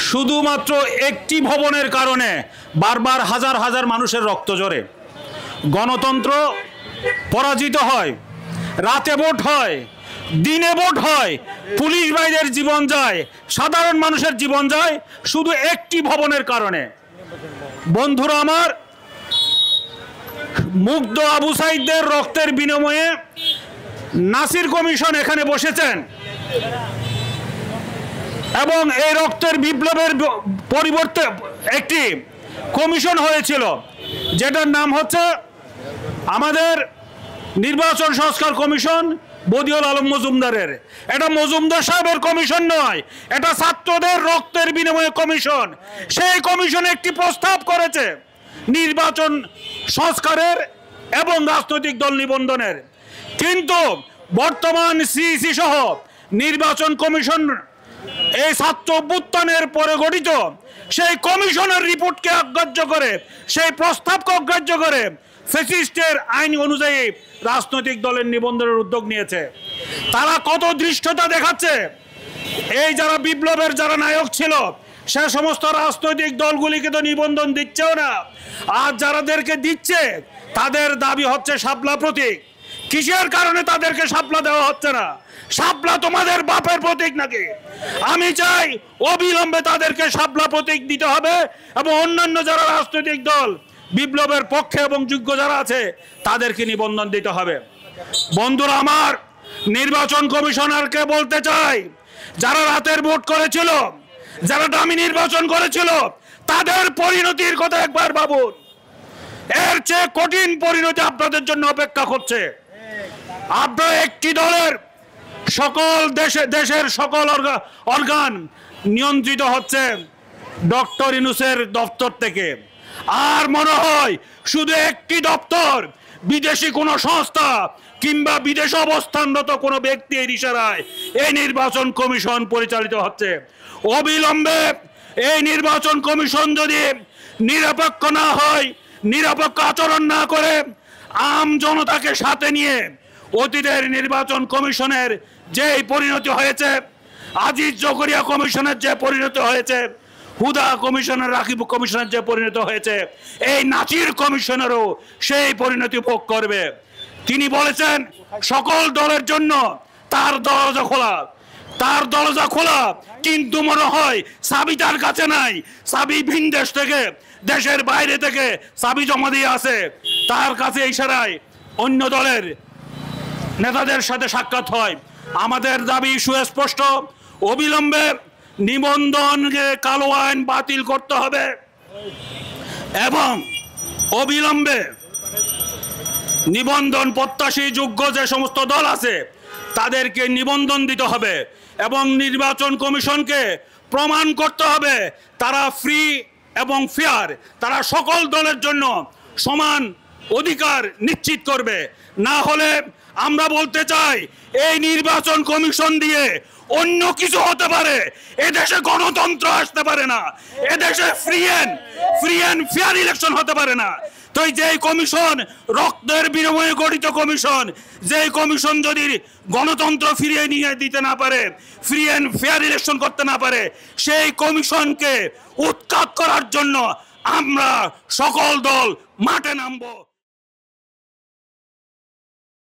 শুধুমাত্র একটি ভবনের কারণে বারবার হাজার হাজার মানুষের রক্ত ঝরে। গণতন্ত্র পরাজিত হয়, রাতে ভোট হয়, দিনে ভোট হয়, পুলিশ বাহিনীর জীবন যায়, সাধারণ মানুষের জীবন যায় শুধু একটি ভবনের কারণে। বন্ধুরা আমার, মুগ্ধ আবু সাইদদের রক্তের বিনিময়ে নাসির কমিশন এখানে বসেছেন এবং এই রক্তের বিপ্লবের পরিবর্তে একটি কমিশন হয়েছিল যেটার নাম হচ্ছে আমাদের নির্বাচন সংস্কার কমিশন, বদিউল আলম মজুমদারের। এটা মজুমদার সাহেবের কমিশন নয়, এটা ছাত্রদের রক্তের বিনিময়ে কমিশন। সেই কমিশন একটি প্রস্তাব করেছে নির্বাচন সংস্কারের এবং রাজনৈতিক দল নিবন্ধনের, কিন্তু বর্তমান সিইসি সহ নির্বাচন কমিশন এই ছাত্র অভ্যুত্থানের পরে গঠিত সেই কমিশনের রিপোর্টকে অগ্রাহ্য করে, সেই প্রস্তাবকে অগ্রাহ্য করে ফ্যাসিস্টের আইন অনুযায়ী রাজনৈতিক দলের নিবন্ধনের উদ্যোগ নিয়েছে। তারা কত ধৃষ্টতা দেখাচ্ছে! এই যারা বিপ্লবের যারা নায়ক ছিল সে সমস্ত রাজনৈতিক দলগুলিকে তো নিবন্ধন দিচ্ছেও না, আর যারাদেরকে দিচ্ছে তাদের দাবি হচ্ছে শাপলা প্রতীক। কিসের কারণে তাদেরকে শাপলা দেওয়া হচ্ছে না? শাপলা তোমাদের বাপের প্রতীক নাকি? আমি চাই অবিলম্বে তাদেরকে শাপলা প্রতীক দিতে হবে এবং অন্যান্য যারা রাজনৈতিক দল বিপ্লবের পক্ষে এবং যোগ্য যারা আছে তাদেরকে নিবন্ধন দিতে হবে। বন্ধুরা আমার, নির্বাচন কমিশনারকে বলতে চাই, যারা রাতের ভোট করেছিল, যারা দামি নির্বাচন করেছিল, তাদের পরিণতির কথা একবার ভাবুন। এর চেয়ে কঠিন পরিণতি আপনাদের জন্য অপেক্ষা করছে। আপনারা একটি দলের সকল দেশের সকল অর্গান নিয়ন্ত্রিত হচ্ছে ডক্টর ইউনূসের দপ্তর থেকে, আর মনে হয় শুধু একটি দপ্তর, বিদেশি কোনো সংস্থা কিংবা বিদেশে অবস্থানরত কোনো ব্যক্তির ইশারায় এই নির্বাচন কমিশন পরিচালিত হচ্ছে। অবিলম্বে এই নির্বাচন কমিশন যদি নিরপেক্ষ না হয়, নিরপেক্ষ আচরণ না করে আম জনতাকে সাথে নিয়ে অতীতের নির্বাচন কমিশনের যে পরিণতি হয়েছে, আজিজ জকরিয়া কমিশনের যে পরিণতি হয়েছে, হুদা কমিশনের, রাকিব কমিশনের যে পরিণতি হয়েছে, এই নাসির কমিশনেরও সেই পরিণতি ভোগ করবে। তিনি বলেছেন সকল দলের জন্য তার দরজা খোলা, তার দরজা খোলা, কিন্তু মনে হয় চাবি তার কাছে নাই। চাবি ভিন দেশ থেকে, দেশের বাইরে থেকে চাবি জমা দিয়ে আছে। তার কাছে ইশারায় অন্য দলের নেতাদের সাথে সাক্ষাৎ হয়। আমাদের দাবি সুস্পষ্ট, অবিলম্বে নিবন্ধনকে কালো আইন বাতিল করতে হবে এবং অবিলম্বে নিবন্ধন প্রত্যাশী যোগ্য যে সমস্ত দল আছে তাদেরকে নিবন্ধন দিতে হবে এবং নির্বাচন কমিশনকে প্রমাণ করতে হবে তারা ফ্রি এবং ফেয়ার, তারা সকল দলের জন্য সমান অধিকার নিশ্চিত করবে। না হলে আমরা বলতে চাই এই নির্বাচন কমিশন দিয়ে অন্য কিছু হতে পারে, এদেশে গণতন্ত্র আসতে পারে না, এদেশে ফ্রি এন্ড ফেয়ার ইলেকশন হতে পারে না। তো যে কমিশন রক্তের বিনিময়ে গঠিত কমিশন, যে কমিশন যদি গণতন্ত্র ফিরিয়ে নিয়ে দিতে না পারে, ফ্রি এন্ড ফেয়ার ইলেকশন করতে না পারে, সেই কমিশনকে উৎখাত করার জন্য আমরা সকল দল মাঠে নামবো।